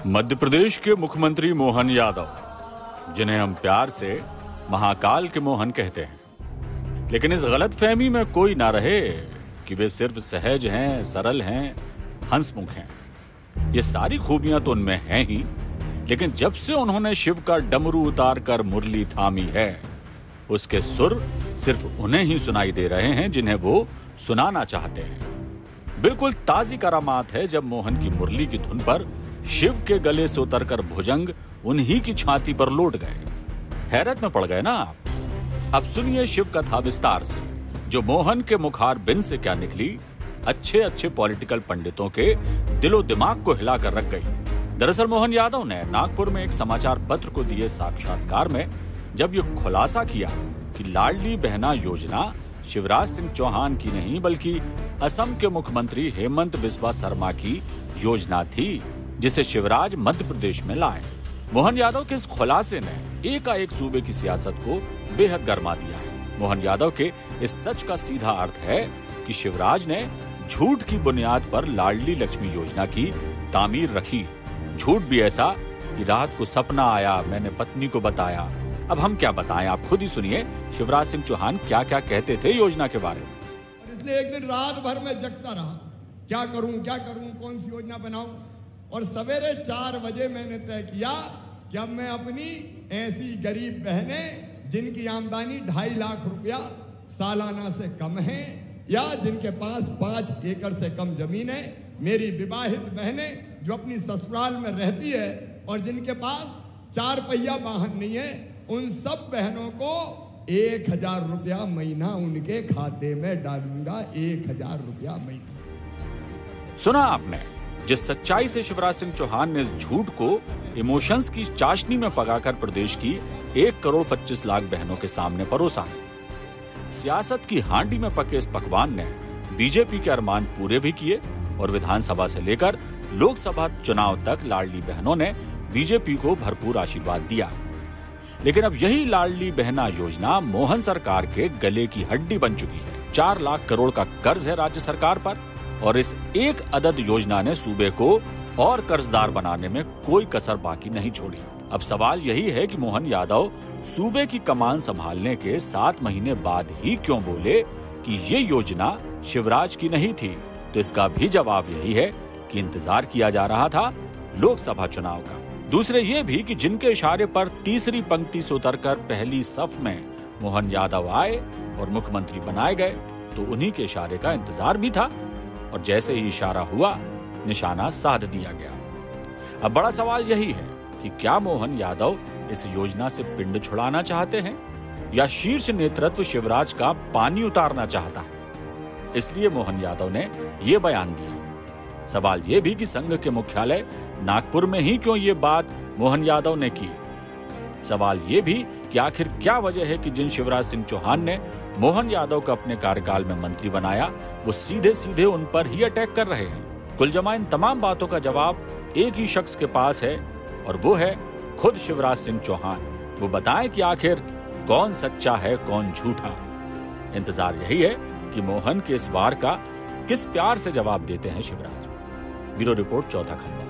मध्य प्रदेश के मुख्यमंत्री मोहन यादव, जिन्हें हम प्यार से महाकाल के मोहन कहते हैं, लेकिन इस गलतफहमी में कोई ना रहे कि वे सिर्फ सहज हैं, सरल हैं, हंसमुख हैं। ये सारी खूबियां तो उनमें हैं ही, लेकिन जब से उन्होंने शिव का डमरू उतार कर मुरली थामी है, उसके सुर सिर्फ उन्हें ही सुनाई दे रहे हैं जिन्हें वो सुनाना चाहते हैं। बिल्कुल ताजी करामात है जब मोहन की मुरली की धुन पर शिव के गले से उतरकर भुजंग उन्हीं की छाती पर लौट गए। हैरत में पड़ गए ना आप। अब सुनिए शिव कथा विस्तार से, जो मोहन के मुखार बिन से क्या निकली, अच्छे अच्छे पॉलिटिकल पंडितों के दिलो दिमाग को हिलाकर रख गई। दरअसल मोहन यादव ने नागपुर में एक समाचार पत्र को दिए साक्षात्कार में जब ये खुलासा किया कि लाडली बहना योजना शिवराज सिंह चौहान की नहीं बल्कि असम के मुख्यमंत्री हेमंत बिस्वा शर्मा की योजना थी, जिसे शिवराज मध्य प्रदेश में लाए। मोहन यादव के इस खुलासे ने एकाएक सूबे की सियासत को बेहद गरमा दिया है। मोहन यादव के इस सच का सीधा अर्थ है कि शिवराज ने झूठ की बुनियाद पर लाडली लक्ष्मी योजना की तामीर रखी। झूठ भी ऐसा कि रात को सपना आया, मैंने पत्नी को बताया। अब हम क्या बताएं, आप खुद ही सुनिए शिवराज सिंह चौहान क्या क्या कहते थे योजना के बारे में। इसलिए एक दिन रात भर में जगता रहा, क्या करूं, कौन सी योजना बनाऊं। और सवेरे 4 बजे मैंने तय किया कि अब मैं अपनी ऐसी गरीब बहनें जिनकी आमदनी 2.5 लाख रुपया सालाना से कम है या जिनके पास 5 एकड़ से कम जमीन है, मेरी विवाहित बहनें जो अपनी ससुराल में रहती है और जिनके पास 4 पहिया वाहन नहीं है, उन सब बहनों को 1000 रुपया महीना उनके खाते में डालूंगा। 1000 रुपया महीना। सुना आपने, जिस सच्चाई से शिवराज सिंह चौहान ने इस झूठ को इमोशंस की चाशनी में पकाकर प्रदेश की 1 करोड़ 25 लाख बहनों के सामने परोसा है। सियासत की हांडी में पके इस पकवान ने बीजेपी के अरमान पूरे भी किए और विधानसभा से लेकर लोकसभा चुनाव तक लाडली बहनों ने बीजेपी को भरपूर आशीर्वाद दिया। लेकिन अब यही लाडली बहना योजना मोहन सरकार के गले की हड्डी बन चुकी है। 4 लाख करोड़ का कर्ज है राज्य सरकार पर और इस एक अदद योजना ने सूबे को और कर्जदार बनाने में कोई कसर बाकी नहीं छोड़ी। अब सवाल यही है कि मोहन यादव सूबे की कमान संभालने के 7 महीने बाद ही क्यों बोले कि ये योजना शिवराज की नहीं थी। तो इसका भी जवाब यही है कि इंतजार किया जा रहा था लोकसभा चुनाव का। दूसरे ये भी कि जिनके इशारे पर तीसरी पंक्ति से उतरकर पहली सफ में मोहन यादव आए और मुख्यमंत्री बनाए गए, तो उन्हीं के इशारे का इंतजार भी था और जैसे ही इशारा हुआ निशाना साध दिया गया। अब बड़ा सवाल यही है कि क्या मोहन यादव इस योजना से पिंड छुड़ाना चाहते हैं या शीर्ष नेतृत्व शिवराज का पानी उतारना चाहता है। इसलिए मोहन यादव ने यह बयान दिया। सवाल यह भी कि संघ के मुख्यालय नागपुर में ही क्यों ये बात मोहन यादव ने की। सवाल यह भी कि आखिर क्या वजह है कि जिन शिवराज सिंह चौहान ने मोहन यादव को अपने कार्यकाल में मंत्री बनाया, वो सीधे सीधे उन पर ही अटैक कर रहे हैं। कुल जमा इन तमाम बातों का जवाब एक ही शख्स के पास है और वो है खुद शिवराज सिंह चौहान। वो बताएं कि आखिर कौन सच्चा है, कौन झूठा। इंतजार यही है कि मोहन के इस वार का किस प्यार से जवाब देते हैं शिवराज। ब्यूरो रिपोर्ट, चौथा खंड।